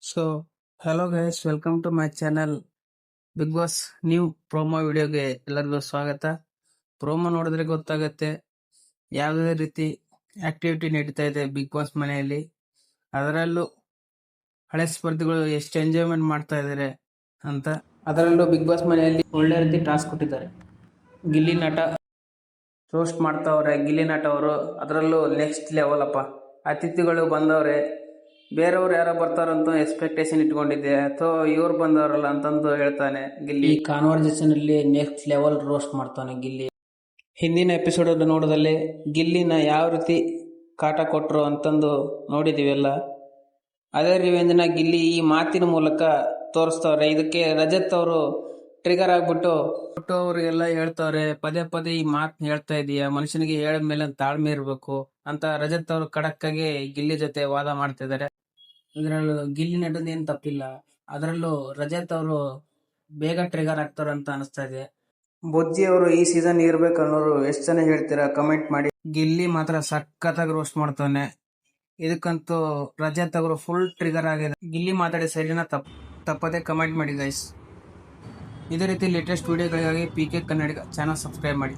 So hello guys, welcome to my channel. Bigg Boss new promo ವಿಡಿಯೋಗೆ ಎಲ್ಲರಿಗೂ ಸ್ವಾಗತ. Promo ನೋಡಿದ್ರೆ ಗೊತ್ತಾಗತ್ತೆ ಯಾವುದೇ ರೀತಿ ಆಕ್ಟಿವಿಟಿ ನಡೀತಾ ಇದೆ ಬಿಗ್ ಬಾಸ್ ಮನೆಯಲ್ಲಿ. ಅದರಲ್ಲೂ ಹಳೆ ಸ್ಪರ್ಧಿಗಳು ಎಷ್ಟು ಎಂಜಾಯ್ಮೆಂಟ್ ಮಾಡ್ತಾ ಇದ್ದಾರೆ ಅಂತ. ಅದರಲ್ಲೂ ಬಿಗ್ ಬಾಸ್ ಮನೆಯಲ್ಲಿ ಒಳ್ಳೆ ರೀತಿ ಟಾಸ್ಕ್ ಕೊಟ್ಟಿದ್ದಾರೆ. ಗಿಲ್ಲಿ ನಟ ರೋಸ್ಟ್ ಮಾಡ್ತಾವ್ರೆ ಗಿಲ್ಲಿ ನಟ ಅವರು. ಅದರಲ್ಲೂ ನೆಕ್ಸ್ಟ್ ಲೆವೆಲ್ ಅಪ್ಪ. ಅತಿಥಿಗಳು ಬಂದವ್ರೆ, ಬೇರೆಯವ್ರು ಯಾರೋ ಬರ್ತಾರಂತ ಎಕ್ಸ್ಪೆಕ್ಟೇಷನ್ ಇಟ್ಕೊಂಡಿದ್ದೆ, ಅಥವಾ ಇವ್ರು ಬಂದವರಲ್ಲ ಅಂತಂದು ಹೇಳ್ತಾನೆ ಗಿಲ್ಲಿ. ಈ ಕಾನ್ವರ್ಸೇಷನ್ ಅಲ್ಲಿ ನೆಕ್ಸ್ಟ್ ಲೆವೆಲ್ ರೋಸ್ಟ್ ಮಾಡ್ತಾನೆ ಗಿಲ್ಲಿ. ಹಿಂದಿನ ಎಪಿಸೋಡ್ ನೋಡೋದಲ್ಲಿ ಗಿಲ್ಲಿನ ಯಾವ ರೀತಿ ಕಾಟ ಕೊಟ್ರು ಅಂತಂದು ನೋಡಿದೀವೆಲ್ಲ. ಅದೇ ರಿವೆಂಜ್ನ ಗಿಲ್ಲಿ ಈ ಮಾತಿನ ಮೂಲಕ ತೋರಿಸ್ತವ್ರೆ. ಇದಕ್ಕೆ ರಜತ್ ಅವರು ಟ್ರಿಗರ್ ಆಗ್ಬಿಟ್ಟು ಅವ್ರಿಗೆಲ್ಲ ಹೇಳ್ತವ್ರೆ, ಪದೇ ಪದೇ ಈ ಮಾತು ಹೇಳ್ತಾ ಇದೀಯ, ಮನುಷ್ಯನಿಗೆ ಹೇಳಿದ ಮೇಲೆ ತಾಳ್ಮೆ ಇರಬೇಕು ಅಂತ ರಜತ್ ಅವರು ಖಡಕ್ಕಾಗಿ ಗಿಲ್ಲಿ ಜೊತೆ ವಾದ ಮಾಡ್ತಾ ಇದಾರೆ. ಇದರಲ್ಲೂ ಗಿಲ್ಲಿ ನಟದ ಏನ್ ತಪ್ಪಿಲ್ಲ, ಅದರಲ್ಲೂ ರಜತ್ ಅವರು ಬೇಗ ಟ್ರಿಗರ್ ಆಗ್ತಾರ ಅಂತ ಅನಿಸ್ತಾ ಇದೆ. ಬೊಜ್ಜಿ ಅವರು ಈ ಸೀಸನ್ ಇರ್ಬೇಕು ಅನ್ನೋರು ಎಷ್ಟು ಜನ ಹೇಳ್ತೀರಾ ಕಮೆಂಟ್ ಮಾಡಿ. ಗಿಲ್ಲಿ ಮಾತ್ರ ಸಖತ್ತಾಗಿ ರೋಸ್ಟ್ ಮಾಡ್ತಾನೆ. ಇದಕ್ಕಂತೂ ರಜತ್ ಅವರು ಫುಲ್ ಟ್ರಿಗರ್ ಆಗಿದೆ. ಗಿಲ್ಲಿ ಮಾತಾಡಿ ಸರಿನಾ ತಪ್ಪದೆ ಕಮೆಂಟ್ ಮಾಡಿ ಗೈಸ್. ಇದೇ ರೀತಿ ಲೇಟೆಸ್ಟ್ ವಿಡಿಯೋಗಳಿಗಾಗಿ PK ಕನ್ನಡಿಗ ಚಾನಲ್ ಸಬ್ಸ್ಕ್ರೈಬ್ ಮಾಡಿ.